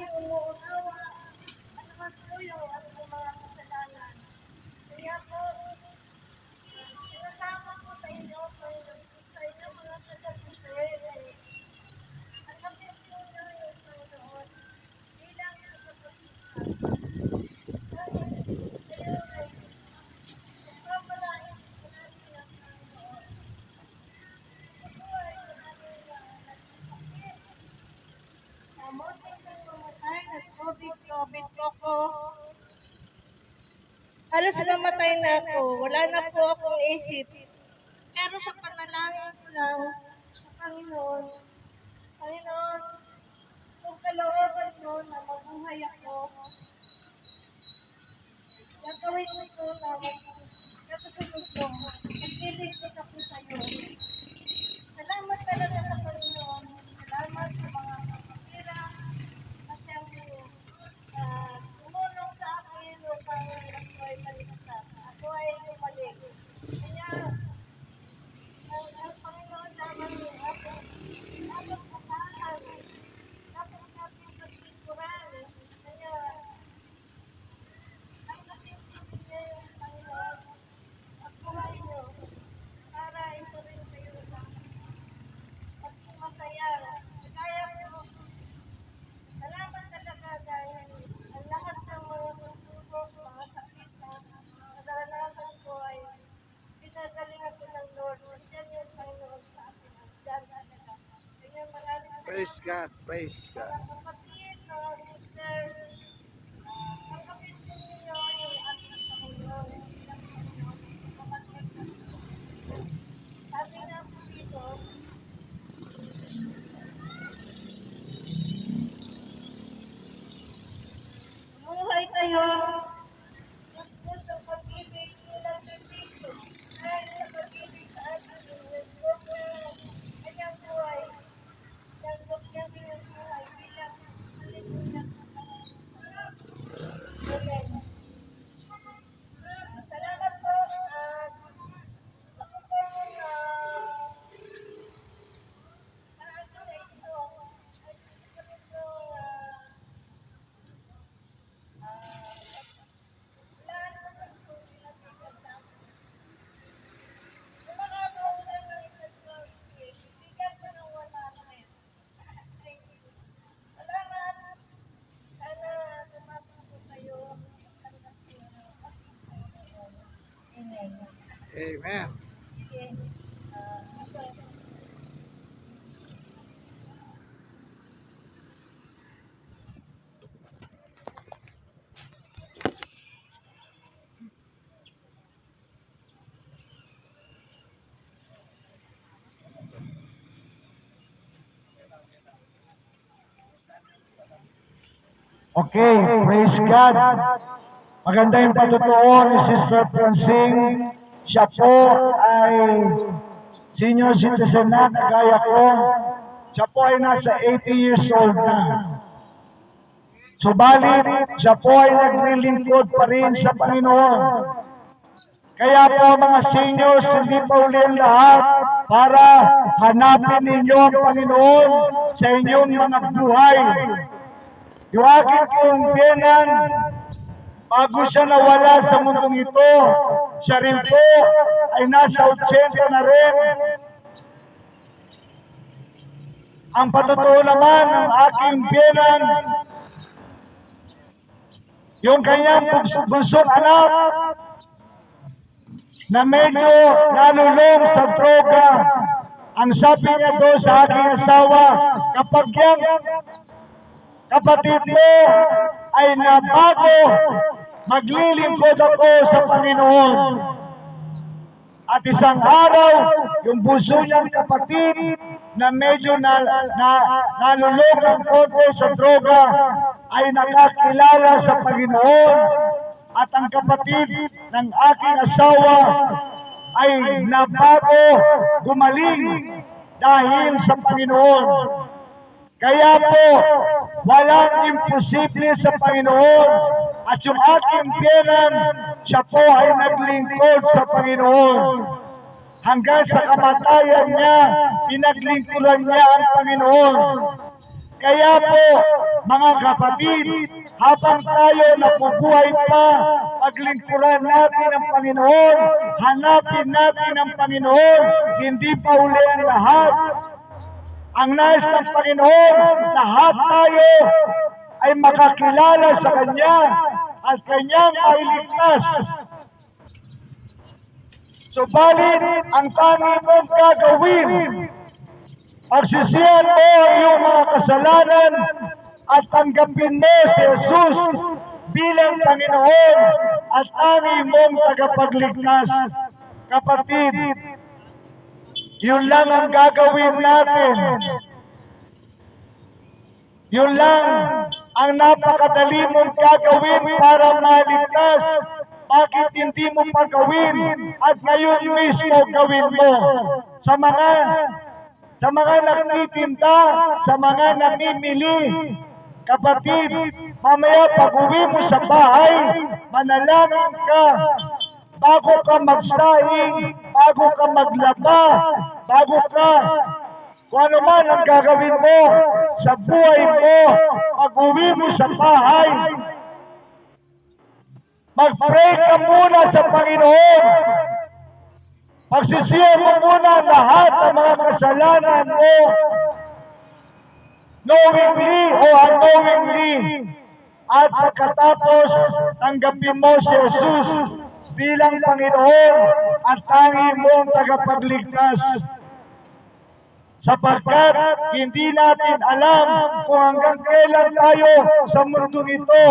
lagi umuunawa at magtuyo ang mga kasalanan. Kaya po, sinasama ko sa inyo, sa inyo mga taga-Israel, at kapit po nyo yung Panginoon bilang kapatid. Kayo ay pagpapalain po natin ang Panginoon. Ito ay marami na nagsasakit. Muntik ng mamatay, nag-COVID po ko. Halos mamatay na ako. Wala na po akong isip. Pero sa panalangin ko lang sa Panginoon, Panginoon, kung kalooban mo na mabuhay ako, gagawin mo ito na magkasunod ko. Maglilingkod ako sa iyo. Salamat talaga sa Panginoon. Salamat sa mga kapatira kasi ang tumulong sa akin upang ako ay maligtas. Ako ay bumalik. Kaya, ang Panginoon lamang yung ating kasahan. Dapat natin pagpikuran. Kaya, ang kapitid niya yung Panginoon. At buhay niyo para ito rin kayo sa masaya. Kaya po, salamat talaga dahil ang lahat ng mga susubok, mga sakit na naranasan ko ay pinagalingan ko ng Lord. Diyan yung Panginoon sa akin. Diyan talaga. Kaya maraming Praise God, praise God. mga kapatid, mga sister, pagkapit po ninyo yung ating Panginoon. Sabi nga po dito, buhay kayo sa pag-ibig nilang Kristo. Dahil sa pag-ibig sa atin, kanyang buhay. Kanyang buhay bilang hallelujah. Amen. Salamat po. Ako po marami sa inyo. At kami po Amen. Okay, praise God. Maganda yung patutuo ni Sister Francine. Siya po ay senior citizen na, kagaya ko. Siya po ay nasa 80 years old na. Subalit, siya po ay naglilingkod pa rin sa Panginoon. Kaya po mga seniors, hindi pa uli ang lahat para hanapin ninyo ang Panginoon sa inyong mga buhay. Yung aking pong biyanan, bago siya nawala sa mundong ito, siya rin po ay nasa 80 na rin. Ang patutuo naman ng aking biyanan, yung kanyang bunsong anak, na medyo nalulong sa droga, ang sabi niya doon sa aking asawa, kapag yung kapatid mo ay nabago, maglilingkod ako sa Panginoon. At isang araw, yung bunso niyang kapatid na medyo nalulog ng konti sa droga ay nakakilala sa Panginoon. At ang kapatid ng aking asawa ay nabago, gumaling dahil sa Panginoon. Kaya po, walang imposible sa Panginoon. At yung aking biyanan, siya po ay naglingkod sa Panginoon. Hanggang sa kamatayan niya, pinaglingkuran niya ang Panginoon. Kaya po, mga kapatid, habang tayo nabubuhay pa, paglingkuran natin ang Panginoon, hanapin natin ang Panginoon, hindi pa uli ang lahat. Ang nais ng Panginoon, lahat tayo ay makakilala sa Kanya at Kanyang mailigtas. Subalit, ang tanging mong gagawin, pagsisihan mo ang iyong mga kasalanan at tanggapin mo si Jesus bilang Panginoon at tanging mong tagapagligtas. Kapatid, yun lang ang gagawin natin. Yun lang ang napakadali mong gagawin para maligtas. Bakit hindi mo pa gawin at ngayon mismo gawin mo? Sa mga nagtitinda, sa mga namimili, kapatid, mamaya pag-uwi mo sa bahay, manalangin ka, bago ka magsaing, bago ka maglaba, bago ka, kung ano man ang gagawin mo sa buhay mo, pag-uwi mo sa bahay, mag-pray ka muna sa Panginoon. Pagsisihan mo muna lahat ng mga kasalanan mo, knowingly o unknowingly. At pagkatapos, tanggapin mo si Jesus bilang Panginoon at tanging mong tagapagligtas. Sapagkat hindi natin alam kung hanggang kailan tayo sa mundo ito.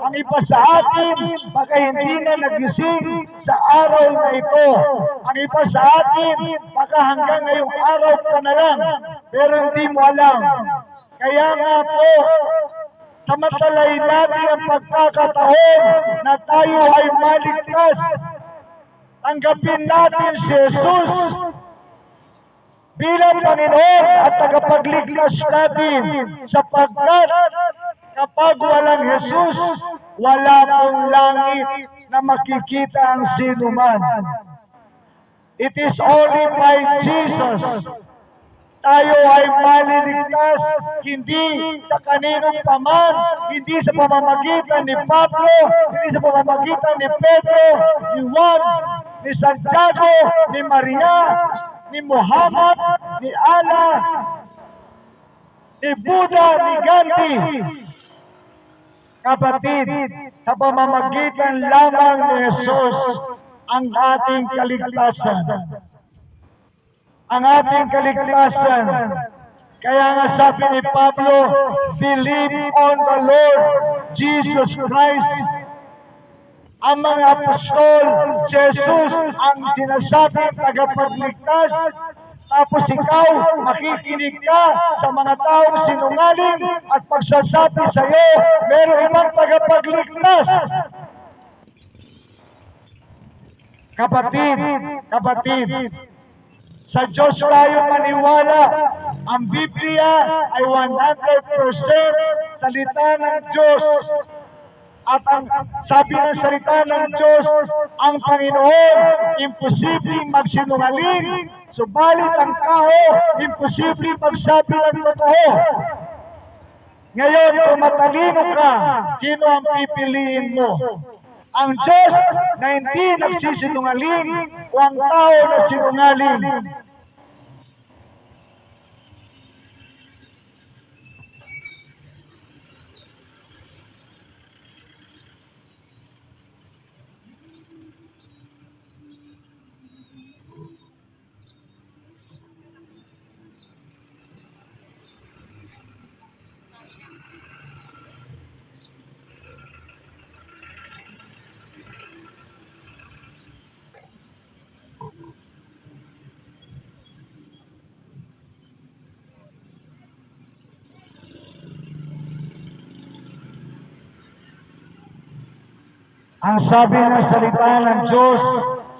Ang iba sa atin, baka hindi na nagising sa araw na ito. Ang iba sa atin, baka hanggang ngayong araw ka na lang, pero hindi mo alam. Kaya nga po, samantalahin natin ang pagkakataon na tayo ay maligtas. Tanggapin natin si Jesus bilang Panginoon at tagapagligtas natin, sapagkat kapag walang Jesus, wala pong langit na makikita ang sinuman. It is only by Jesus tayo ay maliligtas, hindi sa kaninong paman, hindi sa pamamagitan ni Pablo, hindi sa pamamagitan ni Pedro, ni Juan, ni Santiago, ni Maria, ni Muhammad, ni Allah, ni Buddha, ni Gandhi. Kapatid, sa pamamagitan lamang ni Jesus ang ating kaligtasan. Ang ating kaligtasan. Kaya nga sabi ni Pablo, believe on the Lord Jesus Christ. Ang mga apostol, si Jesus ang sinasabing tagapagligtas, tapos ikaw, makikinig ka sa mga taong sinungaling at pagsasabi sa iyo, meron ibang tagapagligtas. Kapatid, sa Diyos tayo maniwala. Ang Biblia ay 100% salita ng Diyos. At ang sabi ng salita ng Diyos, ang Panginoon, imposibleng magsinungaling, subalit ang tao, imposibleng magsabi ng totoo. Ngayon, kung matalino ka, sino ang pipiliin mo? Ang Diyos na hindi nagsisinungaling o ang tao na sinungaling? Ang sabi ng salita ng Diyos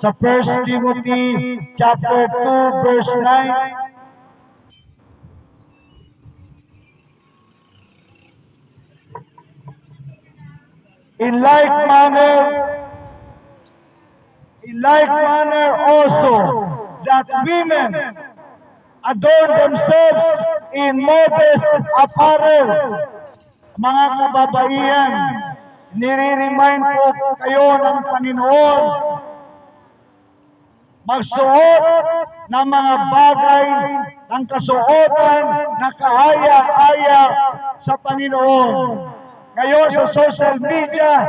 sa 1 Timothy chapter 2 verse 9, In like manner also, that women adorn themselves in modest apparel. Mga kababaihan, nire-remind po kayo ng Panginoon magsuot ng mga bagay ng kasuotan na kaaya-aya sa Panginoon. Ngayon sa social media,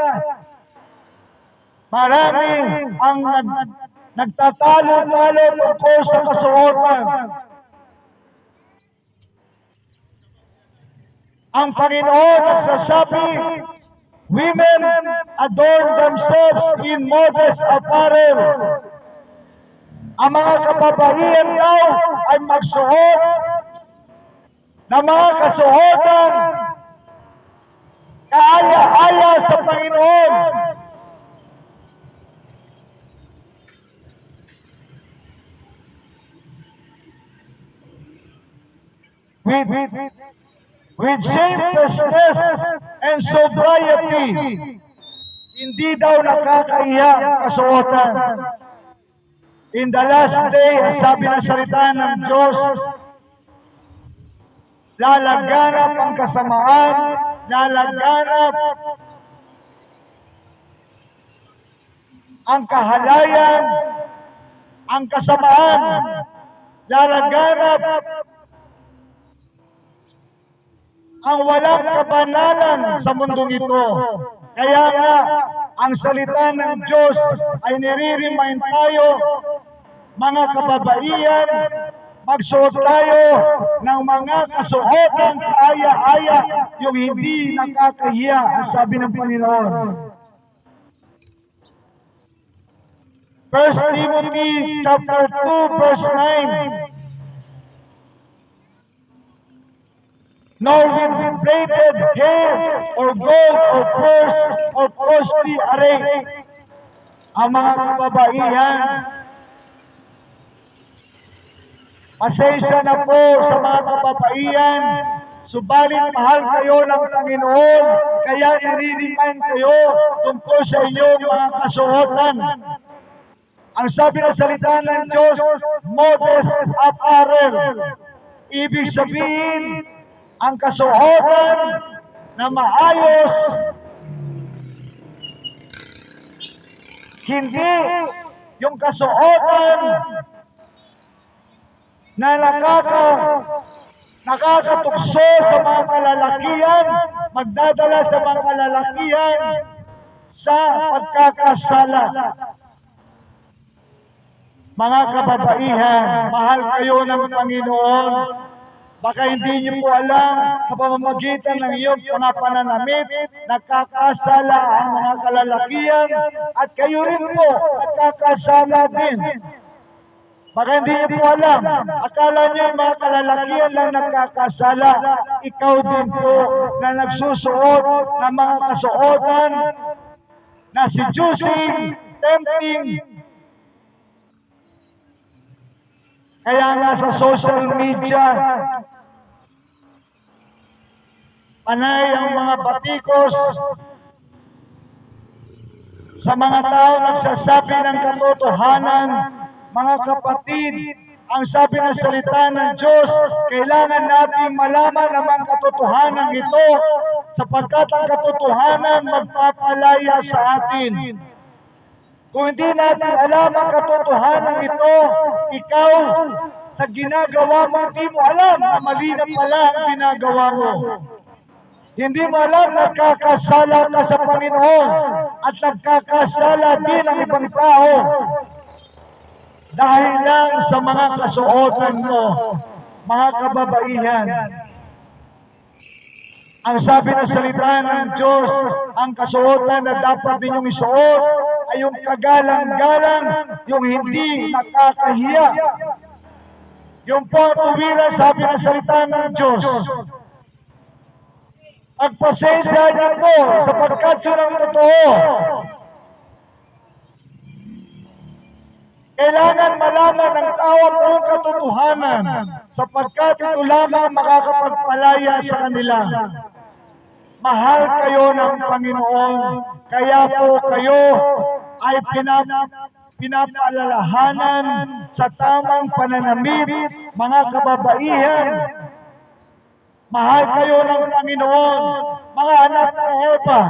marami ang nagtatalo-talo tungkol sa kasuotan. Ang Panginoon nagsasabi, women adorn themselves in modest apparel. Ang mga kababaihan daw ay magsuot ng mga kasuotan kaaya-aya sa Panginoon. With shamelessness and sobriety, hindi daw nakakaiya ang kasuotan. In the last day, sabi ng salita ng Diyos, lalaganap ang kasamaan, lalaganap ang kahalayan, ang kasamaan, lalaganap ang walang kabanalan sa mundong ito. Kaya nga, ang salita ng Diyos ay nire-remind tayo, mga kababaihan, magsuot tayo ng mga kasuotan kaaya-aya, yung hindi nakakahiya, ang sabi ng Panginoon. 1 Timothy chapter 2 verse 9. Nor with braided hair, or gold, or purse, or costly array. Ang mga kababaihan, pasensya na po sa mga kababaihan, subalit mahal kayo ng Panginoon, kaya nire-remind kayo tungkol sa inyong mga kasuotan. Ang sabi ng salita ng Diyos, modest apparel. Ibig sabihin, ang kasuotan na maayos, hindi yung kasuotan na nakakatukso sa mga kalalakihan, magdadala sa mga kalalakihan sa pagkakasala. Mga kababaihan, mahal kayo ng Panginoon. Baka hindi niyo po alam, sa pamamagitan ng iyong mga pananamit, nagkakasala ang mga kalalakihan at kayo rin po nagkakasala din. Baka hindi niyo po alam, akala niyo yung mga kalalakihan lang nagkakasala, ikaw din po na nagsusuot ng mga kasuotan na seducing, tempting. Kaya nga sa social media, panay ang mga batikos sa mga tao nagsasabi ng katotohanan. Mga kapatid, ang sabi ng salita ng Diyos, kailangan nating malaman ang mga katotohanan ito sapagkat ang katotohanan magpapalaya sa atin. Kung hindi natin alam ang katotohanan ito, ikaw sa ginagawa mo, hindi mo alam na mali na pala ang ginagawa mo. Hindi mo alam na nagkakasala ka sa Panginoon at nagkakasala din ang ibang tao dahil lang sa mga kasuotan mo, mga kababaihan. Ang sabi ng salita ng Diyos, ang kasuotan na dapat ninyong isuot ay yung kagalang-galang, yung hindi nakakahiya. Yung po ang tuwiran, sabi ng salita ng Diyos. Pagpasensya niyo po sapagkat yun ang totoo. Kailangan malaman ng tao ang katotohanan sapagkat ito lamang makakapagpalaya sa kanila. Mahal kayo ng Panginoon, kaya po kayo ay pinapaalalahanan sa tamang pananamit, mga kababaihan. Mahal kayo ng Panginoon. Mga anak ng Eva,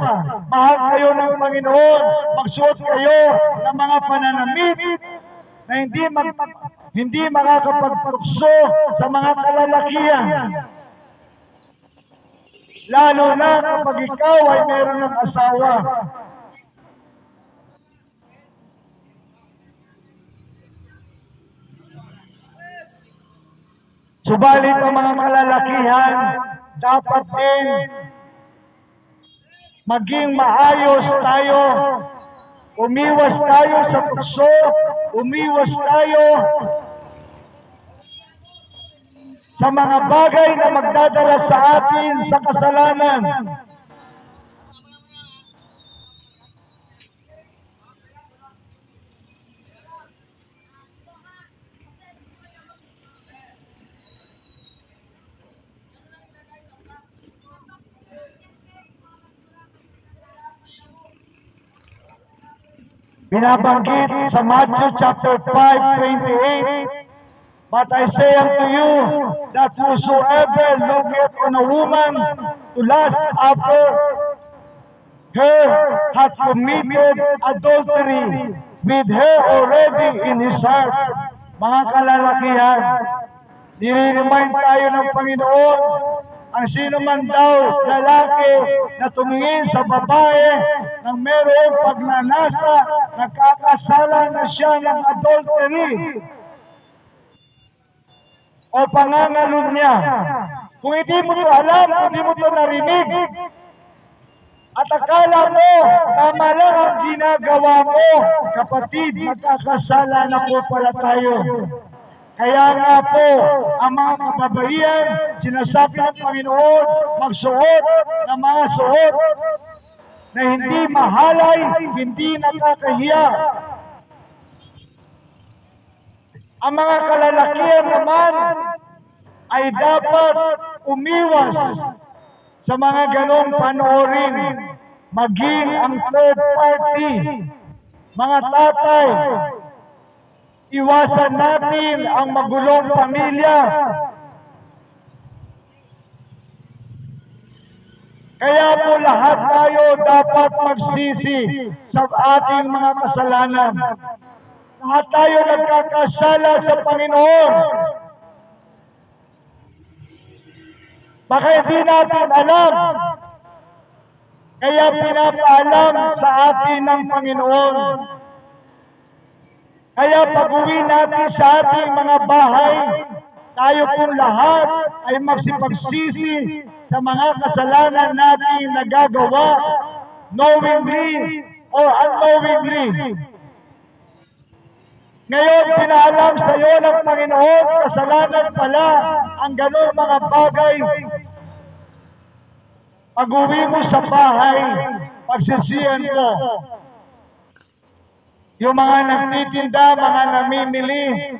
mahal kayo ng Panginoon. Magsuot kayo ng mga pananamit na hindi makakapagtukso sa mga kalalakihan. Lalo na kapag ikaw ay meron ng asawa. Subalit ang mga kalalakihan, dapat din maging maayos tayo. Umiwas tayo sa tukso, umiwas tayo sa mga bagay na magdadala sa atin sa kasalanan. Binabanggit sa Matthew chapter 5:28, "But I say unto you, that whosoever looketh on a woman to lust after her hath committed adultery with her already in his heart." Mga kalalakihan, nire-remind tayo ng Panginoon, ang sino man daw lalaki na tumingin sa babae ng mayroong pagnanasa, nagkakasala na siya ng adultery o pangangalun niya. Kung hindi mo ito alam, kung hindi mo ito narinig, at akala mo, tama lang ang ginagawa mo, kapatid, magkakasala na po pala tayo. Kaya nga po, ang mga kababaihan, sinasabi ng Panginoon, magsuot ng mga suot na hindi mahalay, hindi nakakahiya. Ang mga kalalakihan naman ay dapat umiwas sa mga ganong panoorin, maging ang third party, mga tatay. Iwasan natin ang magulong pamilya. Kaya po lahat tayo dapat magsisi sa ating mga kasalanan. Lahat tayo nagkakasala sa Panginoon. Baka hindi natin alam. Kaya pinapaalam sa atin ng Panginoon. Kaya pag-uwi natin sa ating mga bahay, tayo pong lahat ay magsipagsisi sa mga kasalanan natin nagagawa, knowingly or unknowingly. Ngayon, pinaalam sa iyo ng Panginoon, kasalanan pala ang gano'ng mga bagay. Pag-uwi mo sa bahay, pagsisihan mo. Yung mga nagtitinda, mga namimili,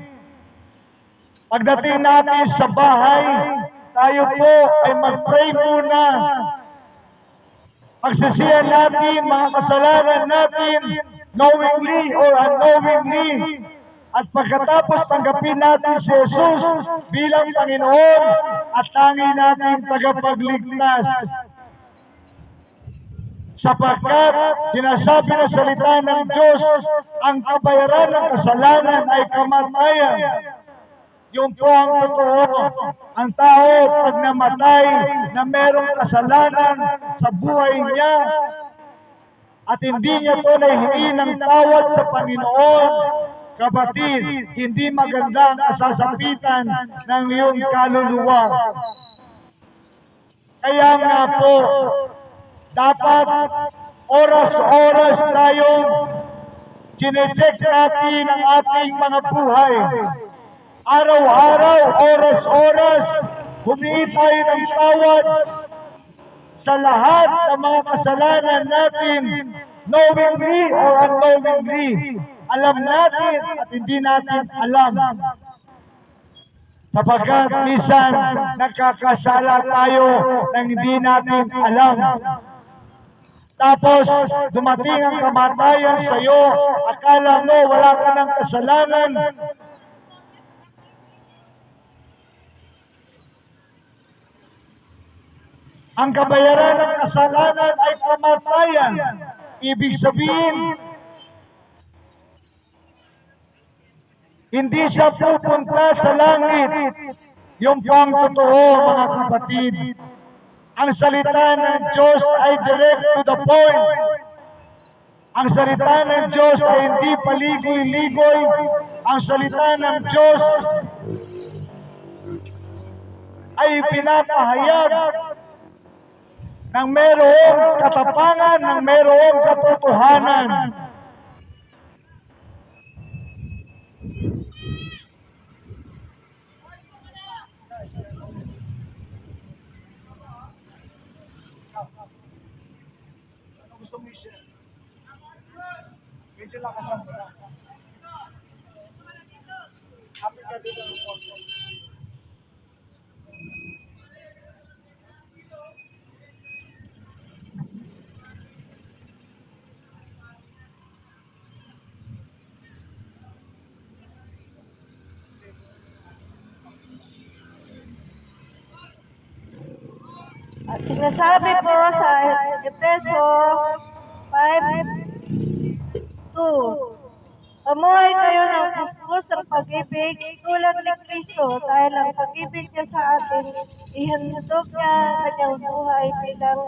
pagdating natin sa bahay, tayo po ay mag-pray muna. Pagsisihan natin, mga kasalanan natin, knowingly or unknowingly. At pagkatapos tanggapin natin si Jesus bilang Panginoon at tangi natin tagapagligtas. Sapagkat sinasabi ng salita ng Diyos, ang kabayaran ng kasalanan ay kamatayan. Yung po ang totoo. Ang tao pag namatay na merong kasalanan sa buhay niya at hindi niya ito nahihingi ng tawad sa Panginoon, kapatid, hindi maganda ang kasasapitan ng iyong kaluluwa. Kaya nga po, dapat oras-oras tayong chinecheck natin ang ating mga buhay. Araw-araw, oras-oras, humingi tayo ng tawad sa lahat ng mga kasalanan natin, knowingly or unknowingly. Alam natin at hindi natin alam. Sapagkat minsan nagkakasala tayo nang hindi natin alam. Tapos dumating ang kamatayan sa iyo, akala mo wala ka ng kasalanan. Ang kabayaran ng kasalanan ay kamatayan. Ibig sabihin, hindi siya pupunta sa langit. Yung po ang totoo, mga kapatid. Ang salita ng Diyos ay direct to the point. Ang salita ng Diyos ay hindi paligoy-ligoy. Ang salita ng Diyos ay pinapahayag ng mayroong katapangan, ng mayroong katotohanan. Gusto mo i-share? Medyo lakasan mo na. Happy ka dito ng photo. At sinasabi po sa Efeso 5:2, pamuhay kayo ng pustos ng pag-ibig tulad ni Kristo dahil ang pag-ibig niya sa atin, ihandog niya ang kanyang buhay bilang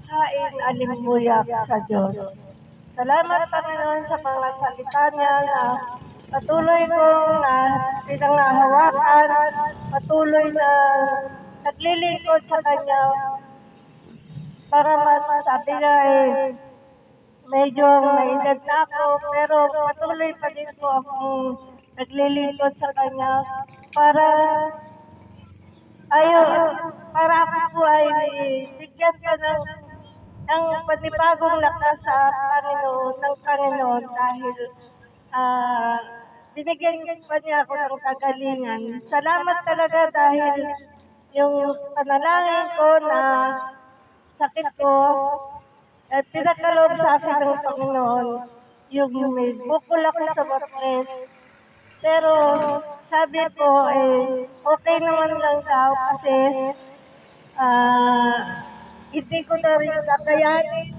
hain alimbuyak sa Diyos. Salamat Panginoon sa mga salita niya na patuloy kong pinanghahawakan, patuloy na naglilingkod sa kanya para masabi niya medyo may edad na ako, pero patuloy pa din po akong naglilingkod sa kanya para para ako po ay bigyan ka ng panibagong lakas sa ng Panginoon dahil binigyan pa niya ako ng kagalingan. Salamat talaga dahil yung panalangin ko na sakit ko at pinakalob sa akin ng Panginoon, yung may bukol ako sa matres. Pero sabi ko, okay naman lang daw kasi hindi ko na rin kakayanin